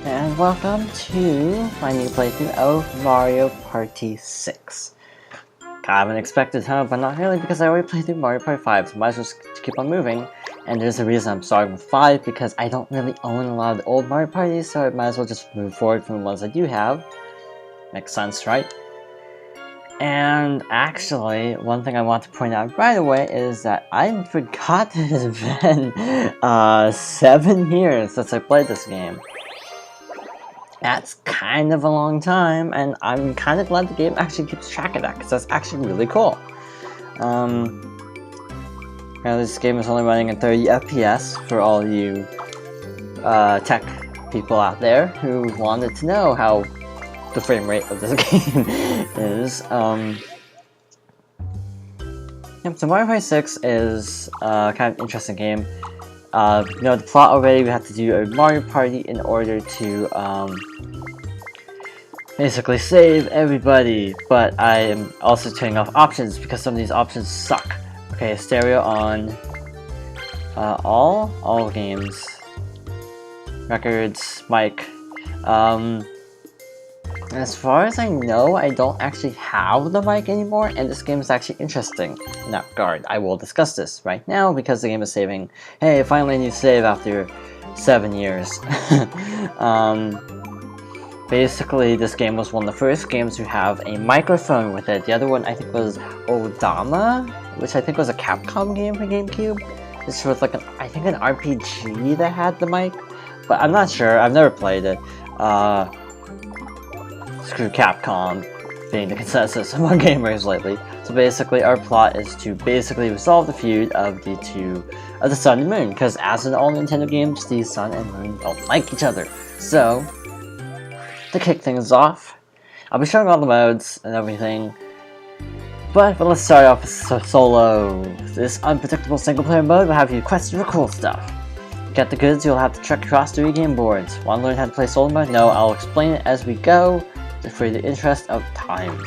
and welcome to my new playthrough of Mario Party 6. Kind of an unexpected time, but not really because I already played through Mario Party 5, so might as well just keep on moving. And there's a reason I'm starting with 5, because I don't really own a lot of the old Mario Parties, so I might as well just move forward from the ones I do have. Makes sense, right? And actually, one thing I want to point out right away is that I forgot that it's been 7 years since I played this game. That's kind of a long time, and I'm kind of glad the game actually keeps track of that, because that's actually really cool. This game is only running at 30 FPS for all you tech people out there who wanted to know how the frame rate of this game is. So Mario Party 6 is a kind of interesting game. You know the plot already. We have to do a Mario Party in order to basically save everybody, but I am also turning off options because some of these options suck. Okay, stereo on all games, records, mic. As far as I know, I don't actually have the mic anymore, and this game is actually interesting in that regard. I will discuss this right now because the game is saving. Hey, finally a new save after 7 years. Basically, this game was one of the first games to have a microphone with it. The other one I think was Odama, which I think was a Capcom game for GameCube. This was like I think an RPG that had the mic, but I'm not sure. I've never played it. Screw Capcom being the consensus among gamers lately. So basically, our plot is to basically resolve the feud of the Sun and Moon, because as in all Nintendo games, the Sun and Moon don't like each other. So, to kick things off, I'll be showing all the modes and everything. But let's start off with solo. This unpredictable single-player mode will have you questing for cool stuff. To get the goods, you'll have to trek across 3 game boards. Want to learn how to play solo mode? No, I'll explain it as we go, for the interest of time.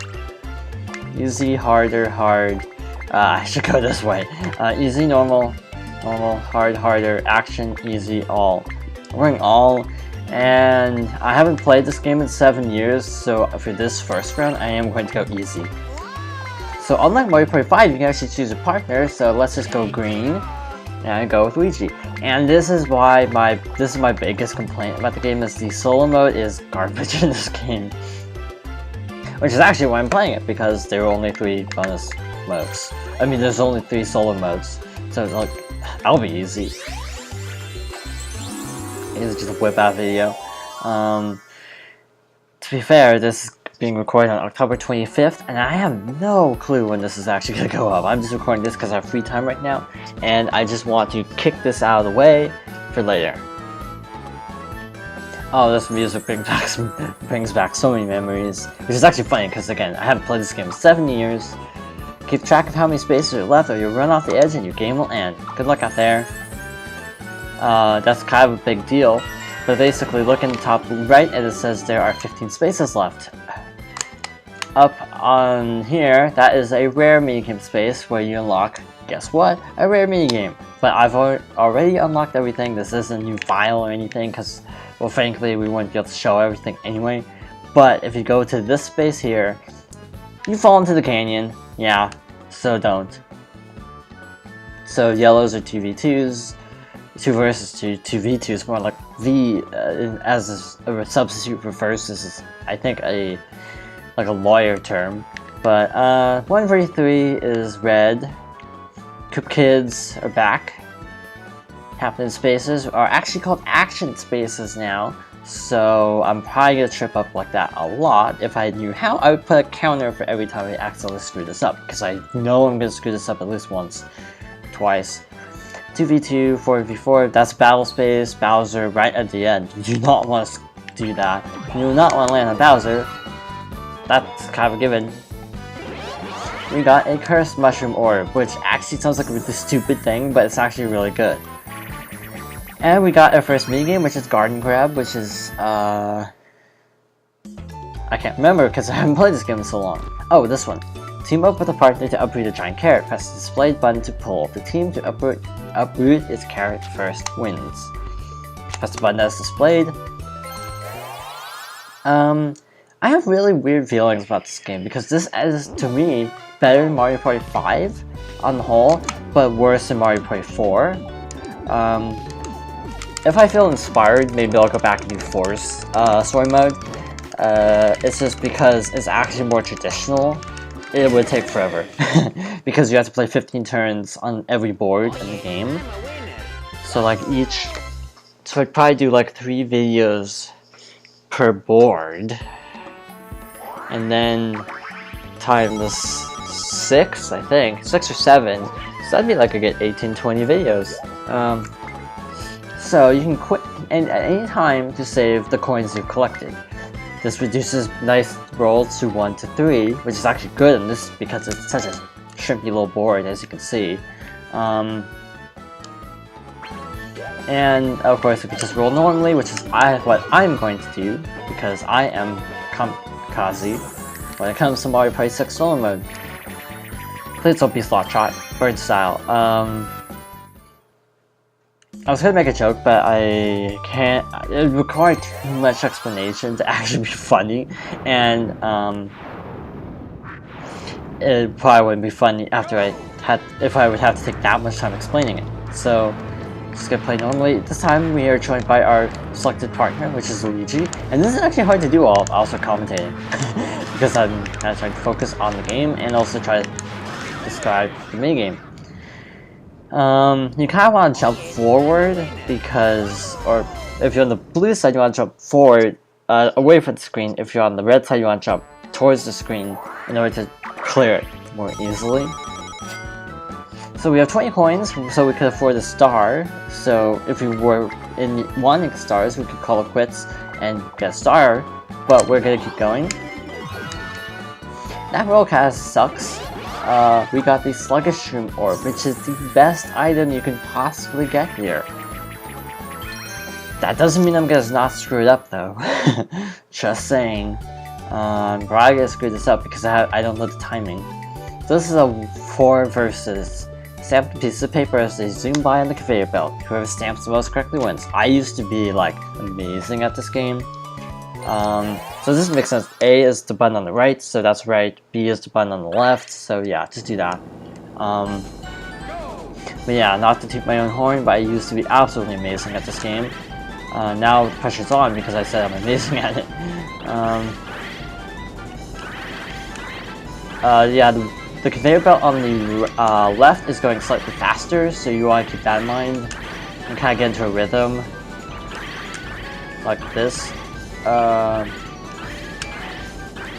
Easy, harder, hard. I should go this way. Easy, normal, hard, harder, action, easy, all. We're going all, and I haven't played this game in 7 years, so for this first round, I am going to go easy. So unlike Mario Party 5, you can actually choose a partner, so let's just go green, and go with Luigi. And this is why this is my biggest complaint about the game, is the solo mode is garbage in this game. Which is actually why I'm playing it, because there are only 3 bonus modes. I mean, there's only 3 solo modes, so it's like, that'll be easy. It's just a whip out video. To be fair, this is being recorded on October 25th, and I have no clue when this is actually gonna go up. I'm just recording this because I have free time right now, and I just want to kick this out of the way for later. Oh, this music brings back so many memories, which is actually funny because, again, I haven't played this game in 7 years. Keep track of how many spaces are left, or you'll run off the edge and your game will end. Good luck out there. That's kind of a big deal, but basically, look in the top right and it says there are 15 spaces left. Up on here, that is a rare minigame space where you unlock, guess what? A rare minigame. But I've already unlocked everything. This isn't a new file or anything, because, well, frankly, we wouldn't be able to show everything anyway. But if you go to this space here, you fall into the canyon. Yeah, so don't. So yellows are 2v2s, 2 versus 2, 2v2s, more like V as a substitute for versus is, I think, like a lawyer term. But 1v3 is red. Coop Kids are back. Happening spaces are actually called action spaces now, so I'm probably gonna trip up like that a lot. If I knew how, I would put a counter for every time I accidentally screw this up, because I know I'm gonna screw this up at least once, twice. 2v2, 4v4, that's battle space, Bowser right at the end. You do not want to do that. You do not want to land on Bowser. That's kind of a given. We got a Cursed Mushroom Orb, which actually sounds like a really stupid thing, but it's actually really good. And we got our first minigame, which is Garden Grab, which is, I can't remember because I haven't played this game in so long. Oh, this one. Team up with a partner to uproot a giant carrot. Press the displayed button to pull. The team to uproot its carrot first wins. Press the button as displayed. I have really weird feelings about this game because this is, to me, better than Mario Party 5 on the whole, but worse than Mario Party 4. If I feel inspired, maybe I'll go back and do 4's story mode. It's just because it's actually more traditional. It would take forever because you have to play 15 turns on every board in the game. So like so I'd probably do like 3 videos per board, and then times 6, I think, 6 or 7. So that'd be like I get 18-20 videos. So you can quit at any time to save the coins you've collected. This reduces nice rolls to 1 to 3, which is actually good in this because it's such a shrimpy little board, as you can see. And of course, we can just roll normally, which is what I'm going to do because I am kamikaze when it comes to Mario Party 6 solo mode. Please don't be slot shot, bird style. I was gonna make a joke, but I can't. It required too much explanation to actually be funny, and it probably wouldn't be funny if I would have to take that much time explaining it. So, just gonna play normally. This time we are joined by our selected partner, which is Luigi, and this is actually hard to do while also commentating because I'm kind of trying to focus on the game and also try to describe the minigame. You kind of want to jump forward because, or if you're on the blue side, you want to jump forward, away from the screen. If you're on the red side, you want to jump towards the screen in order to clear it more easily. So we have 20 coins, so we could afford a star. So if we were wanting stars, we could call it quits and get a star, but we're gonna keep going. That roll kind of sucks. We got the Sluggish Room Orb, which is the best item you can possibly get here. That doesn't mean I'm gonna not screw it up though. Just saying. I'm probably gonna screw this up because I don't know the timing. So this is a 4 versus. Stamp the pieces of paper as they zoom by on the conveyor belt. Whoever stamps the most correctly wins. I used to be like amazing at this game. So this makes sense. A is the button on the right, so that's right. B is the button on the left, so yeah, just do that. But yeah, not to toot my own horn, but I used to be absolutely amazing at this game. Now the pressure's on because I said I'm amazing at it. Yeah, the conveyor belt on the left is going slightly faster, so you want to keep that in mind and kind of get into a rhythm like this.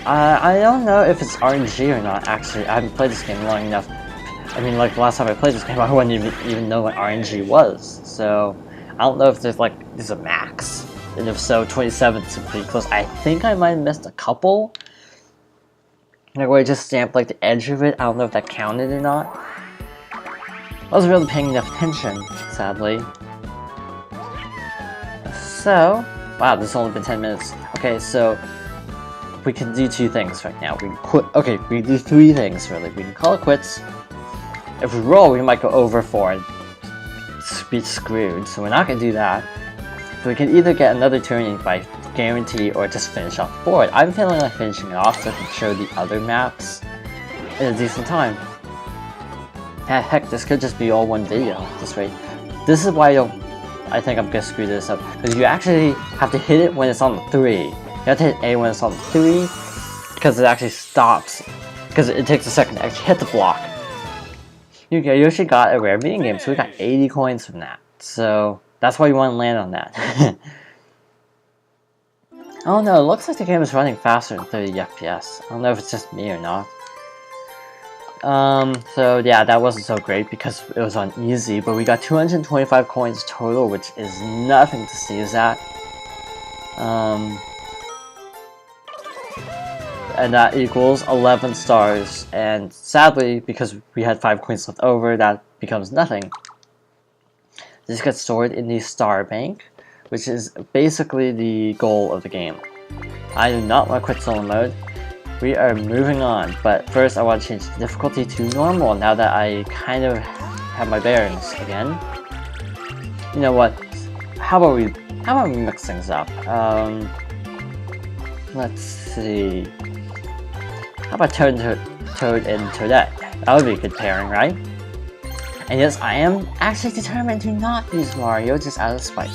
I don't know if it's RNG or not, actually. I haven't played this game long enough. I mean, like, the last time I played this game, I wouldn't even know what RNG was. So, I don't know if there's a max. And if so, 27 is pretty close. I think I might have missed a couple. Like, where I just stamped, like, the edge of it. I don't know if that counted or not. I wasn't really paying enough attention, sadly. So, wow, this has only been 10 minutes. Okay, so we can do 2 things right now. We can quit. Okay, we can do 3 things really. We can call it quits. If we roll, we might go over 4 and be screwed. So we're not gonna do that. So we can either get another turn by guarantee or just finish off the board. I'm feeling like finishing it off so I can show the other maps in a decent time. Heck, this could just be all one video at this rate. This is why I think I'm gonna screw this up, because you actually have to hit it when it's on the 3. You have to hit A when it's on the 3, because it actually stops, because it takes a second to actually hit the block. You actually got a rare minigame, so we got 80 coins from that. So that's why you want to land on that. Oh no, it looks like the game is running faster than 30 FPS. I don't know if it's just me or not. So yeah, that wasn't so great because it was on easy, but we got 225 coins total, which is nothing to sneeze at. And that equals 11 stars, and sadly, because we had 5 coins left over, that becomes nothing. This gets stored in the star bank, which is basically the goal of the game. I do not want to quit solo mode. We are moving on, but first I want to change the difficulty to normal now that I kind of have my bearings again. You know what? How about we mix things up? Let's see. How about Toad and Toadette? That would be a good pairing, right? And yes, I am actually determined to not use Mario just out of spite.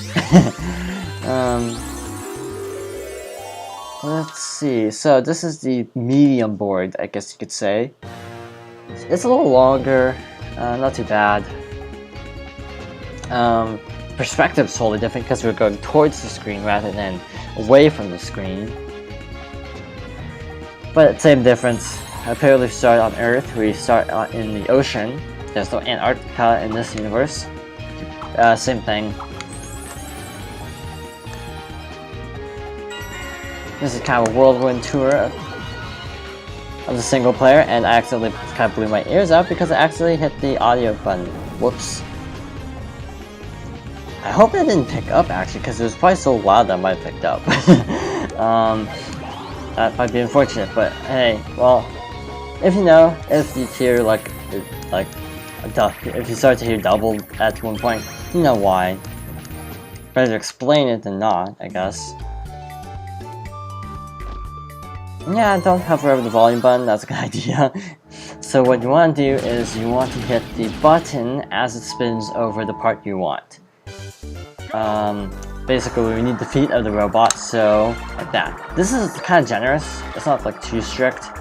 Let's see. So this is the medium board, I guess you could say. It's a little longer, not too bad. Perspective's totally different because we're going towards the screen rather than away from the screen. But same difference. Apparently we start on Earth, we start in the ocean. There's no Antarctica in this universe. Same thing. This is kind of a whirlwind tour of the single player, and I accidentally kind of blew my ears out because I accidentally hit the audio button. Whoops. I hope it didn't pick up actually, because it was probably so loud that I might have picked up. That might be unfortunate, but hey, well, if you hear if you start to hear double at one point, you know why. Better to explain it than not, I guess. Yeah, don't hover over the volume button, that's a good idea. So what you want to do is you want to hit the button as it spins over the part you want. Basically we need the feet of the robot, so like that. This is kind of generous, it's not like too strict.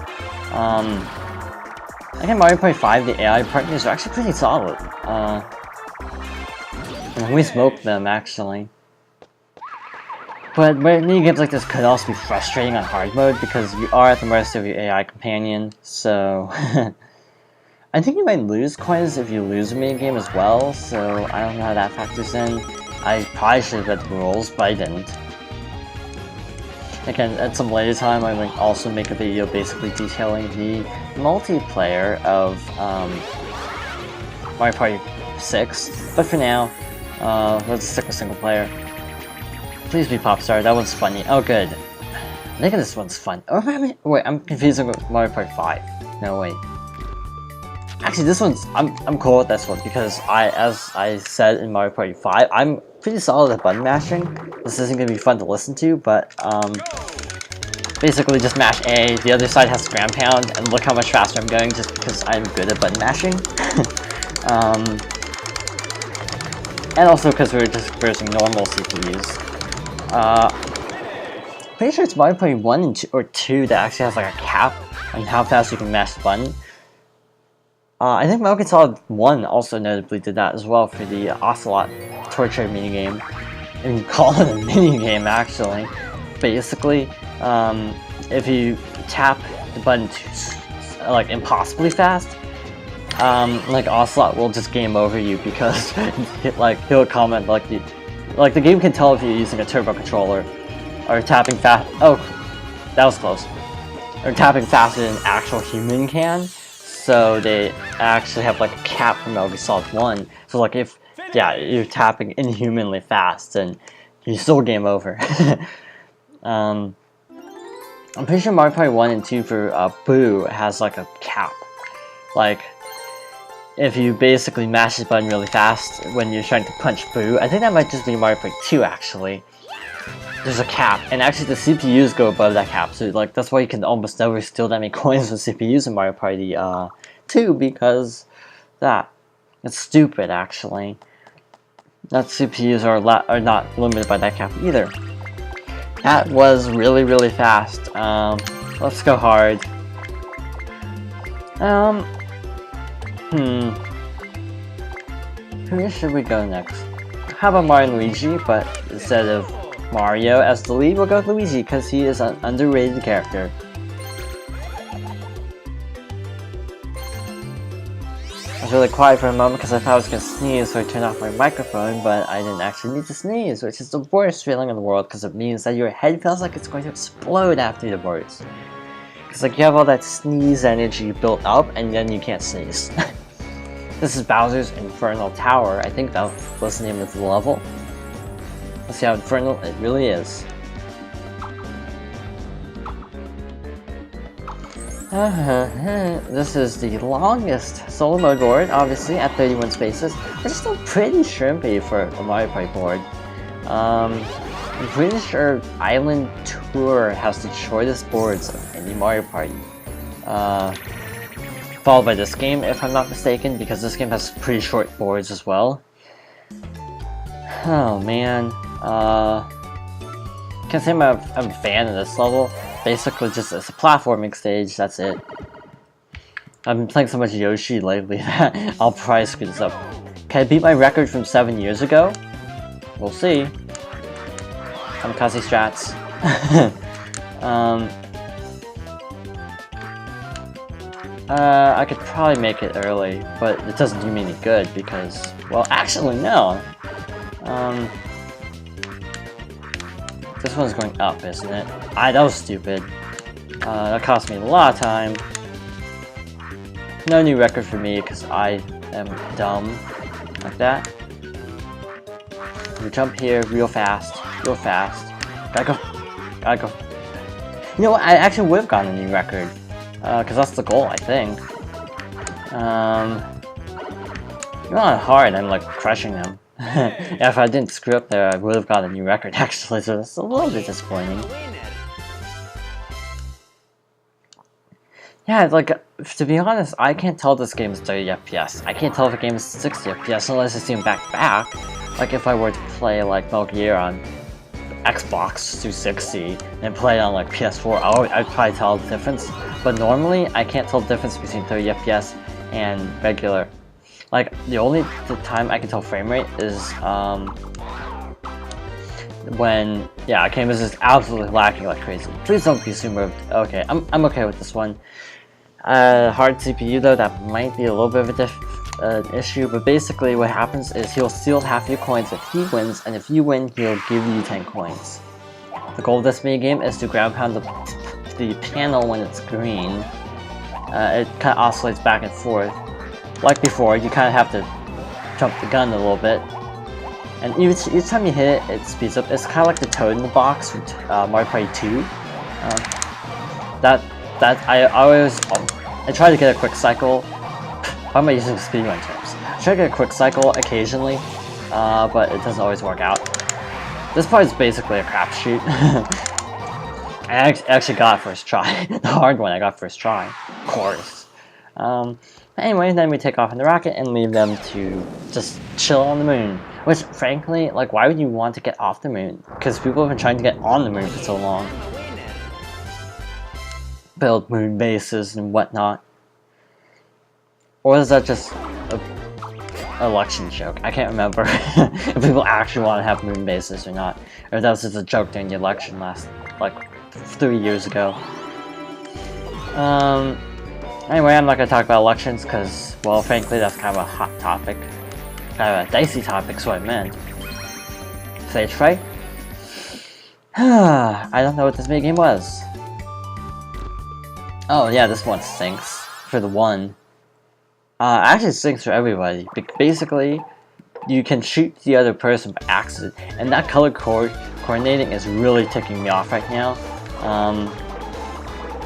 I think Mario Party 5, the AI partners are actually pretty solid. And we smoked them actually. But mini games like this could also be frustrating on hard mode because you are at the mercy of your AI companion, so I think you might lose coins if you lose a mini game as well, so I don't know how that factors in. I probably should have read the rules, but I didn't. Again, at some later time I might also make a video basically detailing the multiplayer of Mario Party 6, but for now, let's stick with single player. Please be Popstar, that one's funny. Oh good. I think this one's fun. Oh, wait, I'm confusing with Mario Party 5. No, wait. Actually, this one's... I'm cool with this one because as I said in Mario Party 5, I'm pretty solid at button mashing. This isn't going to be fun to listen to, but basically just mash A, the other side has ground pound, and look how much faster I'm going just because I'm good at button mashing. And also because we're just using normal CPUs. Pretty sure it's Mario Party 1 and 2, or 2 that actually has like a cap on how fast you can mash the button. I think Metal Gear Solid 1 also notably did that as well for the Ocelot torture minigame. And you call it a minigame actually. Basically, if you tap the button like impossibly fast, like Ocelot will just game over you because he'll comment like the game can tell if you're using a turbo controller or tapping fast. Oh, that was close. Or tapping faster than an actual human can. So they actually have like a cap from Metal Gear Solid 1. So like if you're tapping inhumanly fast, then you still game over. I'm pretty sure Mario Party 1 and 2 for Boo has like a cap. Like if you basically mash this button really fast when you're trying to punch Boo, I think that might just be Mario Party 2 actually. There's a cap, and actually the CPUs go above that cap, so like that's why you can almost never steal that many coins with CPUs in Mario Party 2, because it's stupid actually. That CPUs are not limited by that cap either. That was really fast. Let's go hard. Who should we go next? How about Mario and Luigi, but instead of Mario as the lead, we'll go with Luigi because he is an underrated character. I was really quiet for a moment because I thought I was going to sneeze, so I turned off my microphone, but I didn't actually need to sneeze, which is the worst feeling in the world because it means that your head feels like it's going to explode after the words. Because like you have all that sneeze energy built up and then you can't sneeze. This is Bowser's Infernal Tower. I think that was the name of the level. Let's see how infernal it really is. This is the longest solo mode board, obviously, at 31 spaces, which is still pretty shrimpy for a Mario Party board. I'm pretty sure Island Tour has the shortest boards of any Mario Party. Followed by this game, if I'm not mistaken, because this game has pretty short boards as well. Oh man, can't say I'm a fan of this level. Basically, just it's a platforming stage. That's it. I've been playing so much Yoshi lately that I'll probably screw this up. Can I beat my record from 7 years ago? We'll see. Kamikaze strats. I could probably make it early, but it doesn't do me any good because, well, actually no. This one's going up, isn't it? That was stupid. That cost me a lot of time. No new record for me because I am dumb. Like that. You jump here real fast. Real fast. Gotta go. Gotta go. You know what? I actually would have gotten a new record. Because that's the goal, I think. Not hard, I'm like crushing them. Yeah, if I didn't screw up there, I would have got a new record actually, so it's a little bit disappointing. Yeah, like, to be honest, I can't tell this game is 30 FPS. I can't tell if a game is 60 FPS unless I see them back to back. Like if I were to play like Metal Gear on Xbox 360 and play it on like PS4, I'd probably tell the difference. But normally, I can't tell the difference between 30 FPS and regular. Like, the only time I can tell frame rate is when, yeah, a game is just absolutely lacking like crazy. Please don't be super. Okay, I'm okay with this one. Hard CPU though, that might be a little bit of an issue, but basically what happens is he'll steal half your coins if he wins, and if you win, he'll give you 10 coins. The goal of this minigame is to ground pound the panel when it's green. It kind of oscillates back and forth. Like before, you kind of have to jump the gun a little bit. And each time you hit it, it speeds up. It's kind of like the toad in the box from Mario Party 2. I try to get a quick cycle. Why am I using speedrun terms? I try to get a quick cycle occasionally, but it doesn't always work out. This part is basically a crapshoot. I actually got it first try. The hard one I got first try, of course. Anyway, then we take off in the rocket and leave them to just chill on the moon. Which, frankly, like, why would you want to get off the moon? Because people have been trying to get on the moon for so long. Build moon bases and whatnot. Or is that just an election joke? I can't remember if people actually want to have moon bases or not. Or that was just a joke during the election last, like, 3 years ago. Anyway, I'm not going to talk about elections because, well, frankly, that's kind of a hot topic. Kind of a dicey topic, so I meant. Stage fright? I don't know what this minigame was. Oh, yeah, this one stinks. For the one. Actually, it stinks for everybody. Basically, you can shoot the other person by accident, and that color coordinating is really ticking me off right now.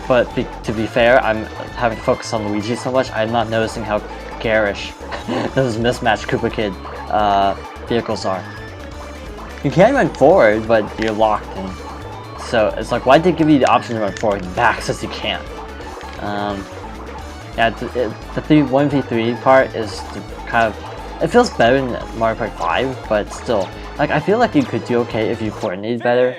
But to be fair, I'm having to focus on Luigi so much, I'm not noticing how garish those mismatched Koopa Kid vehicles are. You can run forward, but you're locked in. So it's like, why'd they give you the option to run forward and back since you can't? Yeah, the 1v3 part is kind of... It feels better than Mario Party 5, but still. Like, I feel like you could do okay if you coordinated better.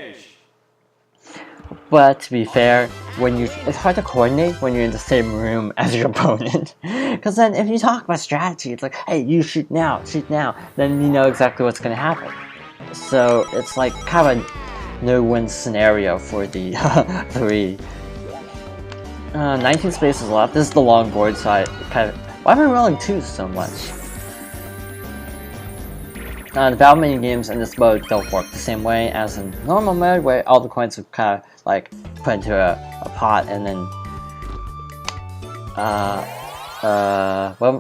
But to be fair, it's hard to coordinate when you're in the same room as your opponent. Because then if you talk about strategy, it's like, hey, you shoot now, then you know exactly what's going to happen. So it's like kind of a no-win scenario for the 3. 19 spaces left. This is the long board, so I kind of... Why am I rolling 2 so much? The battle mini games in this mode don't work the same way as in normal mode, where all the coins are kind of like put into a pot and then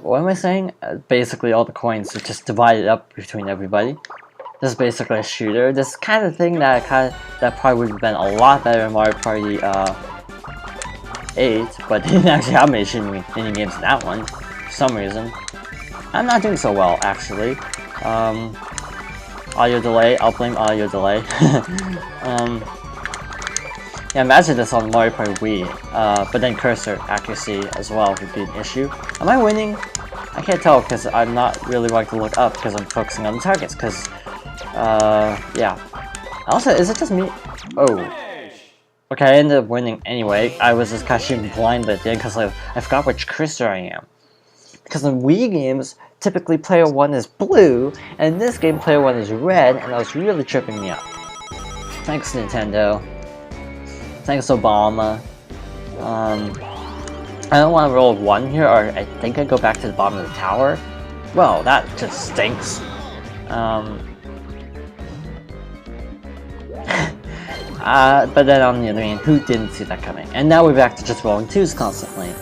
what am I saying? Basically all the coins are just divided up between everybody. This is basically a shooter. This kind of thing that probably would have been a lot better in Mario Party 8, but they didn't actually have many shooting mini games in that one for some reason. I'm not doing so well actually. Audio delay, I'll blame audio delay. Yeah, imagine this on Mario Party Wii, but then cursor accuracy as well would be an issue. Am I winning? I can't tell because I'm not really wanting to look up because I'm focusing on the targets because, yeah. Also, is it just me? Oh. Okay, I ended up winning anyway. I was just kind of shooting blind at the end because I forgot which cursor I am. Because in Wii games, typically player 1 is blue, and in this game player 1 is red, and that was really tripping me up. Thanks Nintendo. Thanks Obama. I don't want to roll 1 here, or I think I go back to the bottom of the tower. Well, that just stinks. But then on the other hand, who didn't see that coming? And now we're back to just rolling 2s constantly.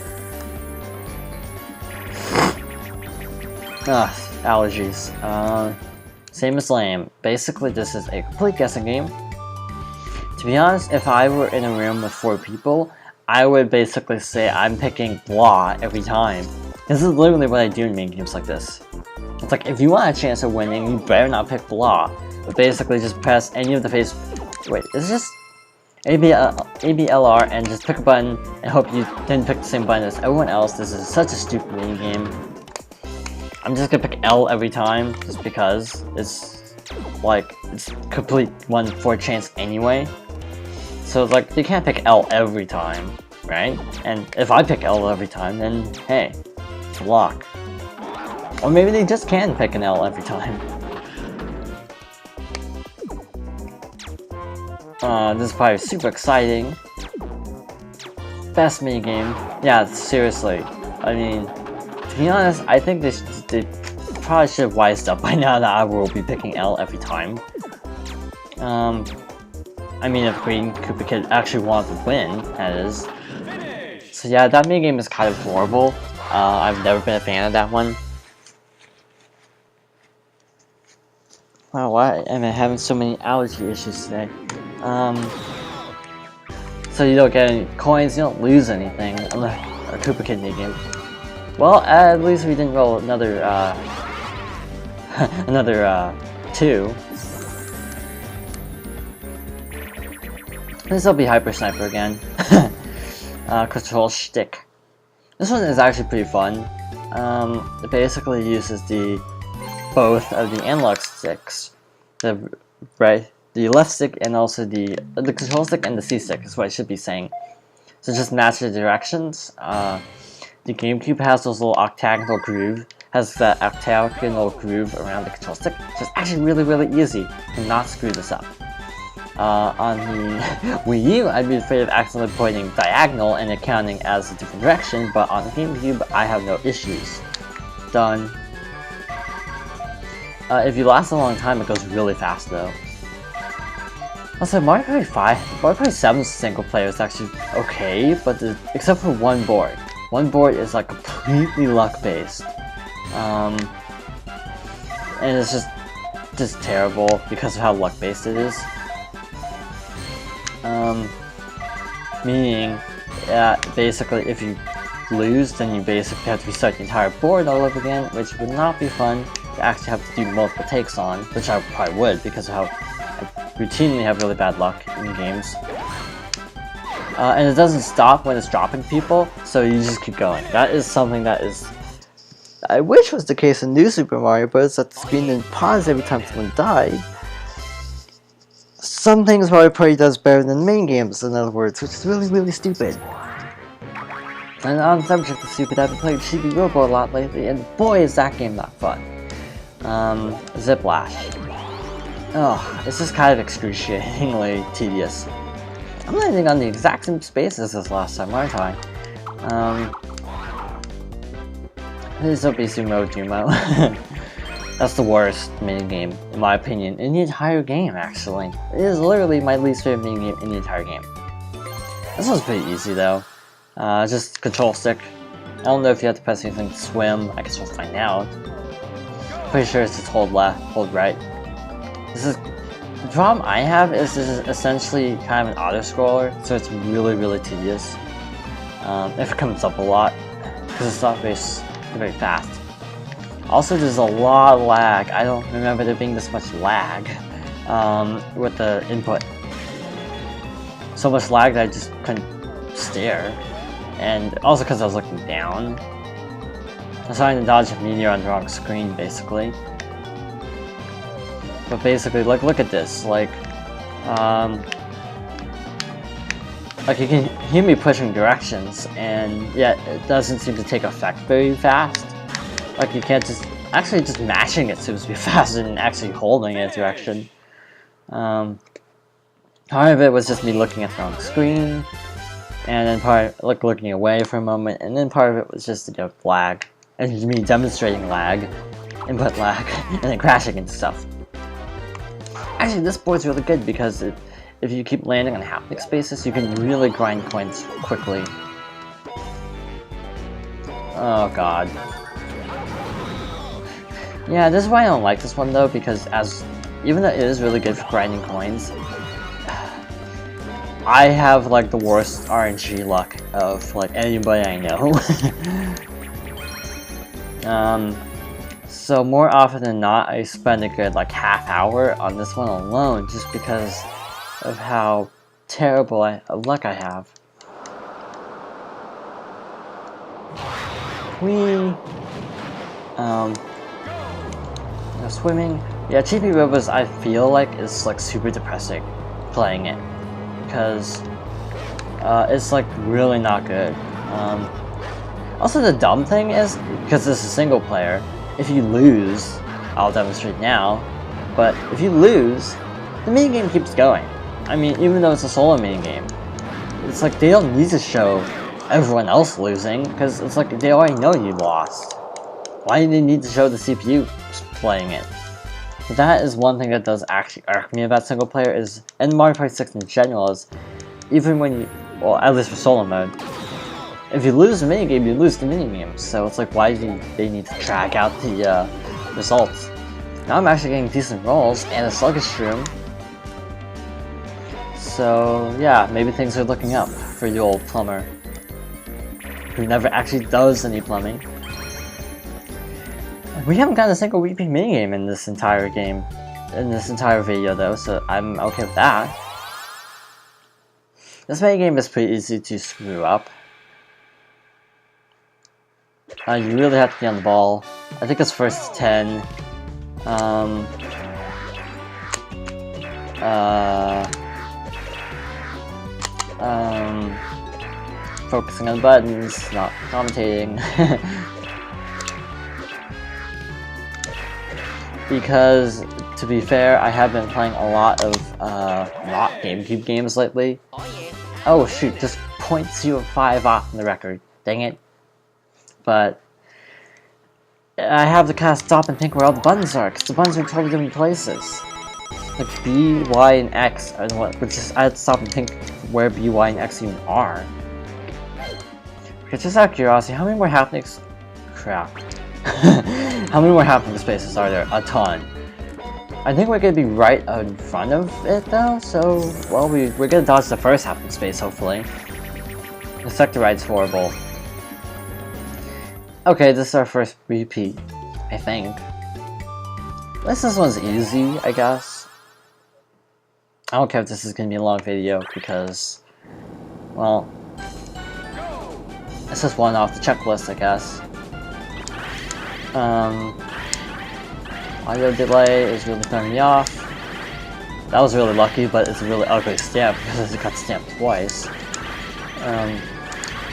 Ugh, allergies. Same as lame. Basically, this is a complete guessing game. To be honest, if I were in a room with 4 people, I would basically say I'm picking blah every time. This is literally what I do in main games like this. It's like, if you want a chance of winning, you better not pick blah. But basically just press any of the face... Wait, is it just ABLR and just pick a button and hope you didn't pick the same button as everyone else. This is such a stupid mini game. I'm just gonna pick L every time, just because it's like, it's complete 1/4 chance anyway. So like, you can't pick L every time, right? And if I pick L every time, then hey, it's a lock. Or maybe they just can pick an L every time. This is probably super exciting. Best minigame. Yeah, seriously. I mean, to be honest, I think they probably should have wised up by now that I will be picking L every time. I mean, if Green Koopa Kid actually wanted to win, that is. So yeah, that minigame is kind of horrible. I've never been a fan of that one. Wow, why am I having so many allergy issues today? So you don't get any coins, you don't lose anything, unless a Koopa Kid minigame. Well, at least we didn't roll another, another, 2. This will be Hyper Sniper again. Control Stick. This one is actually pretty fun. It basically uses both of the analog sticks. The left stick and also the control stick and the C stick is what I should be saying. So just match the directions. The GameCube has those little octagonal groove, has that octagonal groove around the control stick. So it's actually really easy to not screw this up. On the Wii U, I'd be afraid of accidentally pointing diagonal and it counting as a different direction, but on the GameCube, I have no issues. Done. If you last a long time, it goes really fast though. Also, Mario Party 5, Mario Party 7's single player is actually okay, but except for one board. One board is like completely luck-based. And it's just terrible because of how luck-based it is. Meaning, basically if you lose, then you basically have to restart the entire board all over again, which would not be fun to actually have to do multiple takes on, which I probably would because of how I routinely have really bad luck in games. And it doesn't stop when it's dropping people, so you just keep going. That is something that I wish was the case in New Super Mario Bros. That the screen didn't pause every time someone died. Some things Mario Party does better than main games, in other words, which is really stupid. And on the subject of stupid, I've been playing Chibi Robo a lot lately, and boy is that game not fun. Ziplash. Oh, it's just kind of excruciatingly tedious. I'm landing on the exact same spaces as last time, aren't I? Please don't be Sumo Jumo. That's the worst minigame, in my opinion, in the entire game, actually. It is literally my least favorite minigame in the entire game. This one's pretty easy, though. Just control stick. I don't know if you have to press anything to swim. I guess we'll find out. Pretty sure it's just hold left, hold right. The problem I have is this is essentially kind of an auto-scroller, so it's really tedious. If it comes up a lot, because it's not very fast. Also, there's a lot of lag. I don't remember there being this much lag with the input. So much lag that I just couldn't stare. And also because I was looking down. I was trying to dodge a meteor on the wrong screen, basically. But basically, like, look at this. Like you can hear me pushing directions, and yet it doesn't seem to take effect very fast. Like, you can't just... Actually, just mashing it seems to be faster than actually holding a direction. Part of it was just me looking at the wrong screen, and then looking away for a moment, and then part of it was just lag. And me demonstrating lag, input lag, and then crashing and stuff. Actually, this board's really good because if you keep landing on haptic spaces, you can really grind coins quickly. Oh god. Yeah, this is why I don't like this one though, because even though it is really good for grinding coins, I have like the worst RNG luck of like anybody I know. So more often than not, I spend a good like half hour on this one alone, just because of how terrible of luck I have. Swimming. Yeah, Chibi Robos I feel like is like super depressing playing it, because it's like really not good. Also, the dumb thing is, because this is single player, if you lose, I'll demonstrate now, but if you lose, the minigame keeps going. I mean, even though it's a solo minigame, it's like they don't need to show everyone else losing, because it's like they already know you lost. Why do they need to show the CPU playing it? So that is one thing that does actually irk me about single player, and Mario Party 6 in general, is even when you, well, at least for solo mode, if you lose the minigame, you lose the minigame. So it's like, why do they need to drag out the results? Now I'm actually getting decent rolls and a sluggish room. So yeah, maybe things are looking up for the old plumber, who never actually does any plumbing. We haven't gotten a single repeat minigame in this entire game, in this entire video though, so I'm okay with that. This minigame is pretty easy to screw up. You really have to be on the ball. I think it's first 10. Focusing on buttons, not commentating. Because, to be fair, I have been playing a lot of not GameCube games lately. Oh shoot, just 0.05 off in the record. Dang it. But I have to kind of stop and think where all the buttons are, because the buttons are in totally different places. Like B, Y, and X are the ones, which is, I have to stop and think where B, Y, and X even are. Because just out of curiosity, how many more haptics? Crap. How many more haptic spaces are there? A ton. I think we're gonna be right in front of it though, so, well, we're gonna dodge the first haptic space, hopefully. The sector ride's horrible. Okay, this is our first repeat, I think. At least this one's easy, I guess. I don't care if this is gonna be a long video, because, well, it's just one off the checklist, I guess. Audio delay is really throwing me off. That was really lucky, but it's a really ugly stamp because it got stamped twice.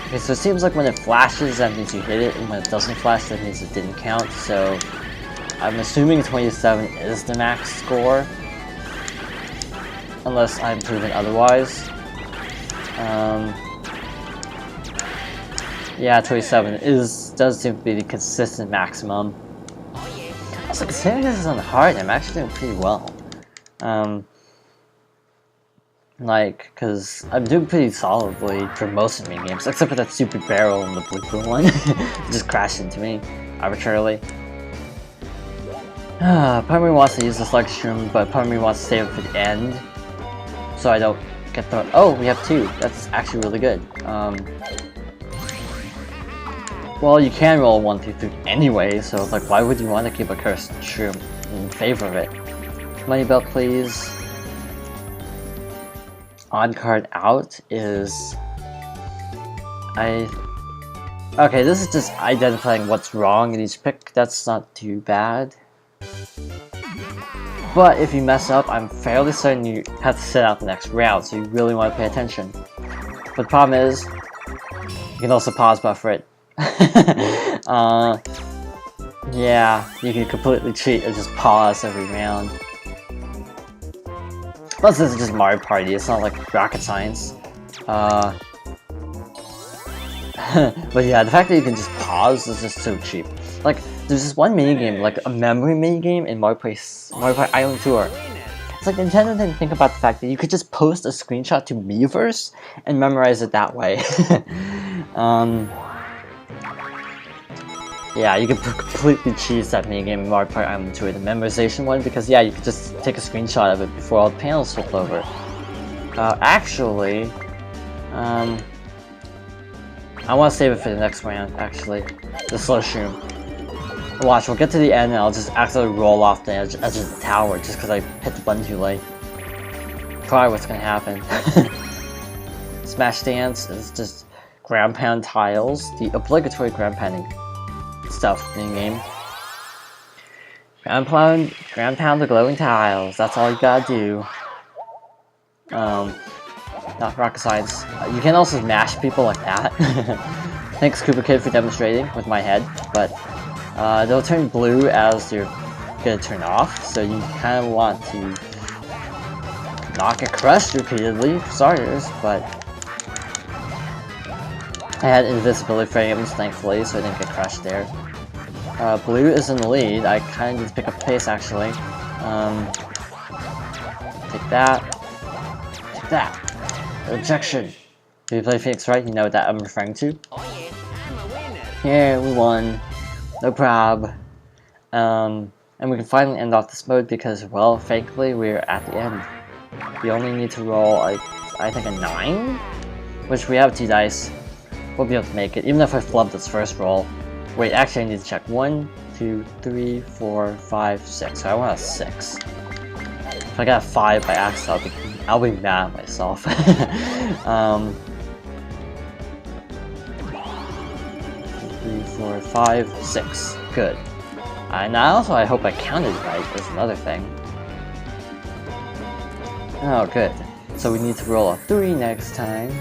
Okay, so it seems like when it flashes, that means you hit it, and when it doesn't flash, that means it didn't count, so I'm assuming 27 is the max score, unless I'm proven otherwise. Yeah, 27 does seem to be the consistent maximum. Also, considering this is on hard, I'm actually doing pretty well. Like, cause I'm doing pretty solidly for most of my games, except for that stupid barrel and the blue one. It just crashed into me, arbitrarily. Part of me wants to use the slug shroom, but part of me wants to save it for the end, so I don't get thrown. Oh, we have two. That's actually really good. Well, you can roll 1, 2, 3 anyway, so it's like, why would you want to keep a cursed shroom in favor of it? Money belt, please. Odd card out is... Okay, this is just identifying what's wrong in each pick. That's not too bad. But if you mess up, I'm fairly certain you have to sit out the next round, so you really want to pay attention. But the problem is, you can also pause buffer it. Yeah, you can completely cheat and just pause every round. Plus, this is just Mario Party, it's not like rocket science. But yeah, the fact that you can just pause is just so cheap. Like, there's this one minigame, like a memory minigame in Mario Party Island Tour. It's like Nintendo didn't think about the fact that you could just post a screenshot to Miiverse and memorize it that way. Yeah, you could completely cheese that minigame in Mario Party Island Tour, the memorization one, because yeah, you could just take a screenshot of it before all the panels flip over. Actually, I want to save it for the next round, actually. The slow shroom. Watch, we'll get to the end and I'll just accidentally roll off the edge of the tower just because I hit the button too late. Probably what's gonna happen. Smash Dance is just ground pound tiles, the obligatory ground pounding stuff in the game. Ground pound the glowing tiles, that's all you gotta do. Not rocket science. You can also mash people like that. Thanks Cooper Kid for demonstrating with my head, but they'll turn blue as you're gonna turn off, so you kind of want to not get crushed repeatedly for starters, but I had invisibility frames thankfully, so I didn't get crushed there. Blue is in the lead. I kind of need to pick up pace actually. Take that. Take that. Objection! If you play Phoenix right, you know what that I'm referring to. Oh yeah, I'm a winner. Yeah, we won. No prob. And we can finally end off this mode because, well, frankly, we're at the end. We only need to roll, I think, a 9? Which we have 2 dice. We'll be able to make it, even if I flub this first roll. Wait, actually I need to check. 1, 2, 3, 4, 5, 6. So I want a 6. If I got a 5 by accident, I'll be mad at myself. 3, 4, 5, 6. Good. And also I hope I counted right, is another thing. Oh, good. So we need to roll a 3 next time.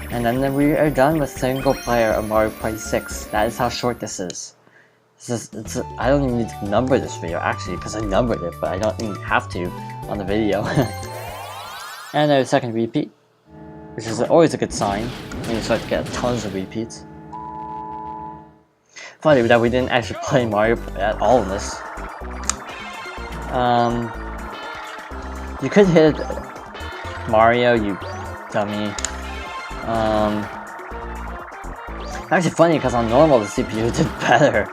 And then we are done with single player of Mario Party 6. That is how short this is. I don't even need to number this video actually, because I numbered it, but I don't even have to on the video. And a second repeat, which is always a good sign when you start to get tons of repeats. Funny that we didn't actually play Mario at all in this. You could hit Mario, you dummy. Actually funny because on normal the CPU did better.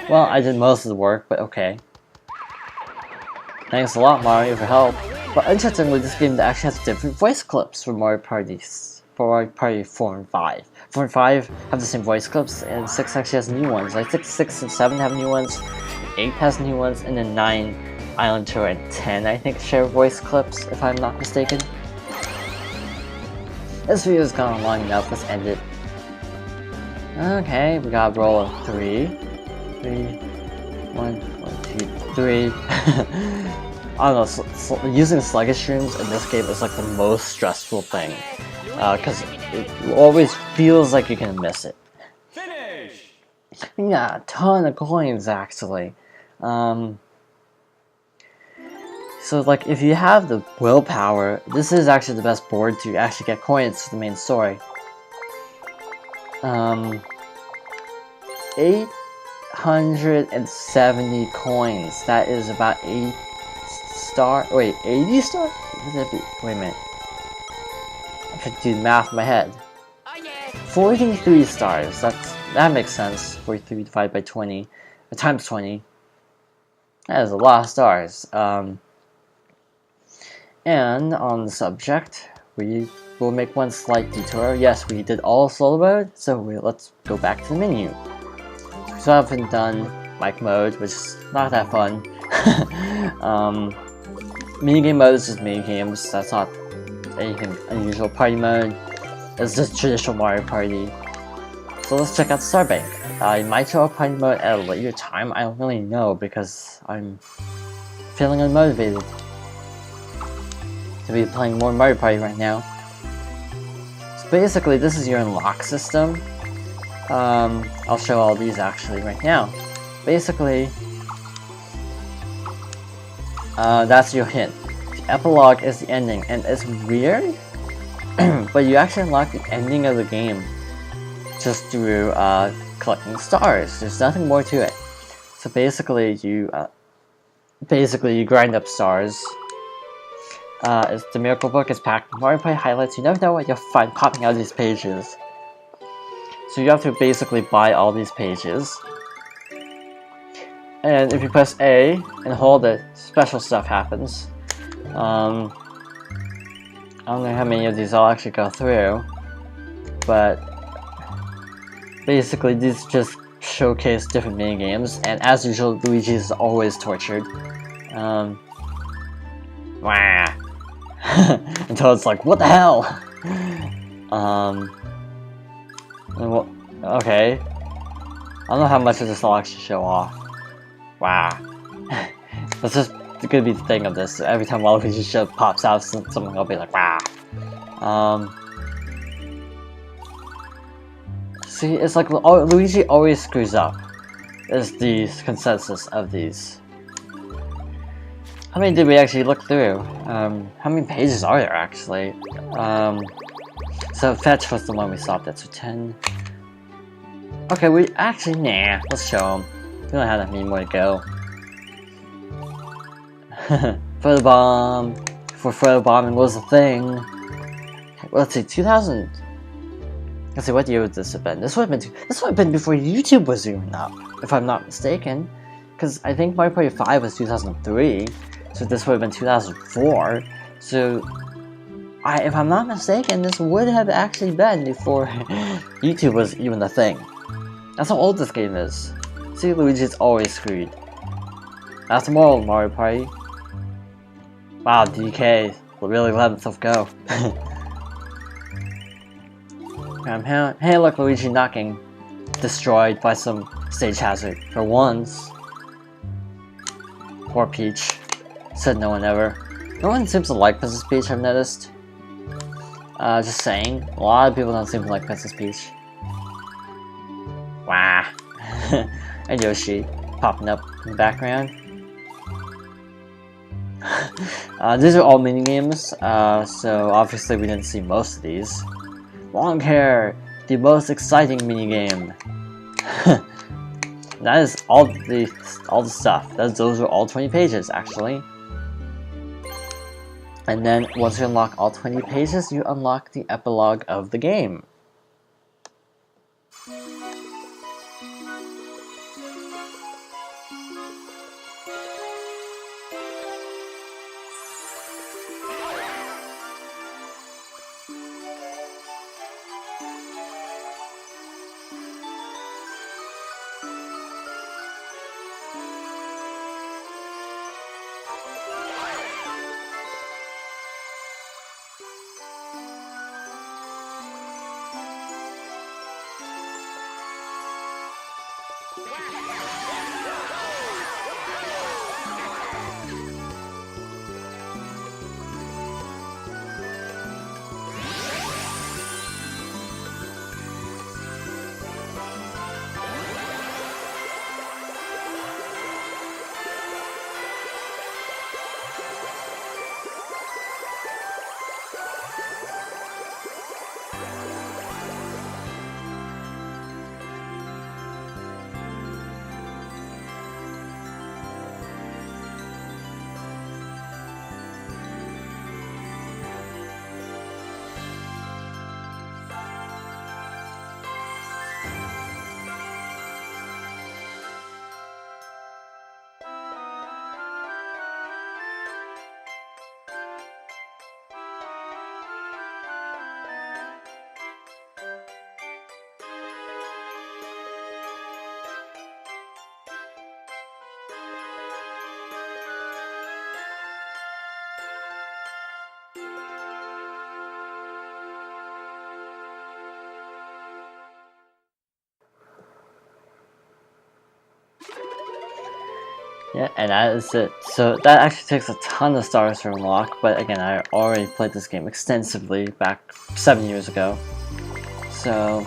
Well, I did most of the work, but okay. Thanks a lot, Mario, for help. But interestingly, this game actually has different voice clips for Mario Party 4 and 5. 4 and 5 have the same voice clips, and 6 actually has new ones. I think 6 and 7 have new ones, 8 has new ones, and then 9, Island Tour, and 10 I think share voice clips, if I'm not mistaken. This video has gone long enough, let's end it. Okay, we got a roll of 3. 1, 2, 3. I don't know, using sluggish streams in this game is like the most stressful thing. Because it always feels like you're gonna miss it. Finish! Yeah, a ton of coins actually. So like if you have the willpower, this is actually the best board to actually get coins for the main story. 870 coins. That is about 80 stars. Wait, 80 stars? What would that be? Wait a minute. I could do the math in my head. 43 stars. That makes sense. 43 divided by 20, times 20. That is a lot of stars. And on the subject, we will make one slight detour. Yes, we did all solo mode, so let's go back to the menu. We still haven't done mic mode, which is not that fun. Minigame mode is just minigames, that's not anything unusual. Party mode is just traditional Mario Party. So let's check out the Star Bank. I might show up party mode at a later time, I don't really know because I'm feeling unmotivated to be playing more Mario Party right now. So basically this is your unlock system. I'll show all these actually right now. Basically, that's your hint. The epilogue is the ending, and it's weird, but you actually unlock the ending of the game just through collecting stars. There's nothing more to it. So basically, you grind up stars. It's the Miracle Book is packed with Mario Party highlights. You never know what you'll find popping out of these pages. So you have to basically buy all these pages. And if you press A and hold it, special stuff happens. I don't know how many of these I'll actually go through, but basically these just showcase different minigames, and as usual, Luigi is always tortured. Wah! Until it's like, what the hell? Well, okay. I don't know how much of this I'll actually show off. Wow. That's just gonna be the thing of this. Every time Luigi pops out, something will be like, wow. See, it's like Luigi always screws up. Is the consensus of these. How many did we actually look through? How many pages are there actually? So Fetch was the one we stopped at, so 10. Okay, we actually, nah, let's show them. We don't have that many more to go. Photobomb. Before photobombing was a thing. Well, let's see, 2000. Let's see, what year would this have been? This would have been before YouTube was zooming up, if I'm not mistaken. Because I think Mario Party 5 was 2003, so this would have been 2004. So, if I'm not mistaken, this would have actually been before YouTube was even a thing. That's how old this game is. See, Luigi's always screwed. That's the moral of Mario Party. Wow, DK will really let himself go. Hey, look, Luigi not getting destroyed by some stage hazard for once. Poor Peach. Said no one ever. No one seems to like Princess Peach, I've noticed. Just saying. A lot of people don't seem to like Princess Peach. Wah. And Yoshi popping up in the background. These are all minigames, so obviously we didn't see most of these. Long hair, the most exciting minigame. That is all the stuff. Those are all 20 pages actually. And then once you unlock all 20 pages, you unlock the epilogue of the game. Yeah, and that is it. So that actually takes a ton of stars to unlock, but again, I already played this game extensively back 7 years ago. So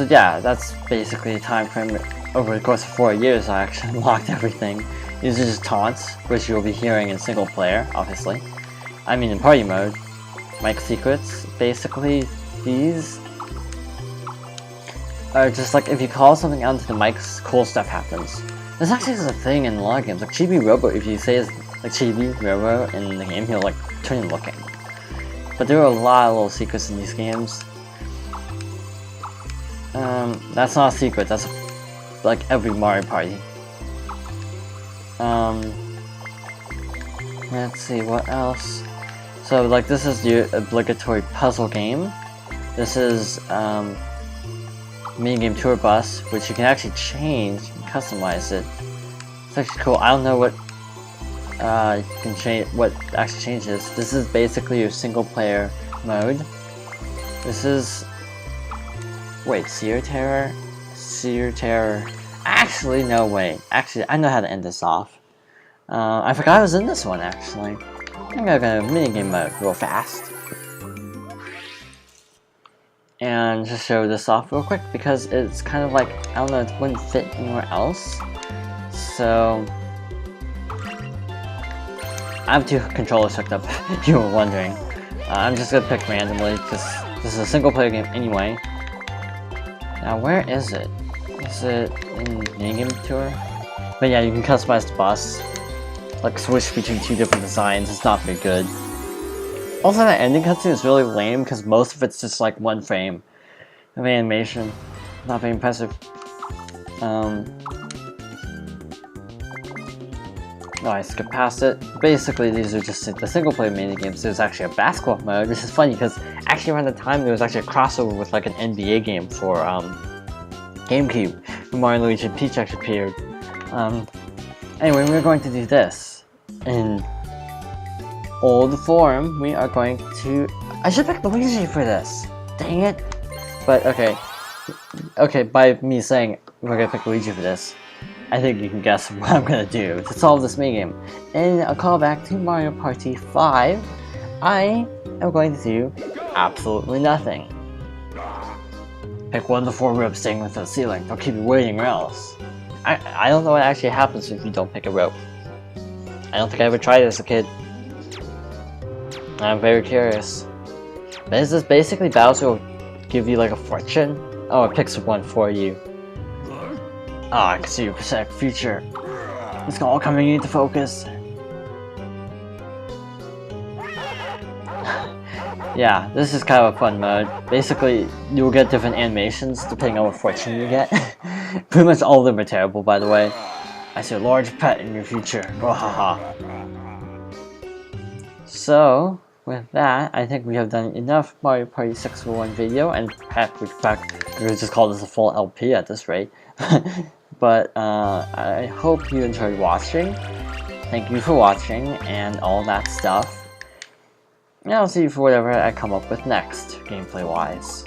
yeah, that's basically a time frame. Over the course of 4 years, I actually unlocked everything. These are just taunts, which you'll be hearing in single player, obviously. I mean in party mode. Mic secrets, basically, these are just like, if you call something out into the mics, cool stuff happens. This actually is a thing in a lot of games, like Chibi Robo, if you say it's like Chibi Robo in the game, he'll like turn and looking. But there are a lot of little secrets in these games. That's not a secret, that's like every Mario Party. Let's see, what else? So like this is the obligatory puzzle game. This is minigame tour bus, which you can actually change and customize it. It's actually cool. I don't know what you can change, what actually changes. This is basically your single player mode. This is Seer Terror? Seer Terror. Actually, no, wait. Actually, I know how to end this off. I forgot I was in this one, actually. I'm gonna go minigame mode real fast. And just show this off real quick, because it's kind of like, I don't know, it wouldn't fit anywhere else. So I have 2 controllers hooked up, if you were wondering. I'm just gonna pick randomly, because this is a single player game anyway. Now, where is it? Is it in minigame tour? But yeah, you can customize the bus. Like, switch between 2 different designs. It's not very good. Also, the ending cutscene is really lame because most of it's just like 1 frame of animation. Not very impressive. No, I skipped past it. Basically, these are just the single player minigames. There's actually a basketball mode, which is funny because actually around the time there was actually a crossover with like an NBA game for GameCube. When Mario, Luigi, and Peach actually appeared. Anyway, we're going to do this. In old form, we are going to... I should pick Luigi for this! Dang it! But, okay. Okay, by me saying we're gonna pick Luigi for this, I think you can guess what I'm gonna do to solve this minigame. In a callback to Mario Party 5, I am going to do absolutely nothing. Pick one of the 4 ropes staying with the ceiling. Don't keep you waiting or else. I don't know what actually happens if you don't pick a rope. I don't think I ever tried it as a kid. I'm very curious. But is this basically Bowser will give you like a fortune? Oh, it picks one for you. Oh, I can see your specific future. It's all coming into focus. Yeah, this is kind of a fun mode. Basically, you'll get different animations depending on what fortune you get. Pretty much all of them are terrible, by the way. I see a large pet in your future. Wahaha. So, with that, I think we have done enough Mario Party 6 for one video, and heck, we could just call this a full LP at this rate. But I hope you enjoyed watching. Thank you for watching, and all that stuff. And I'll see you for whatever I come up with next, gameplay-wise.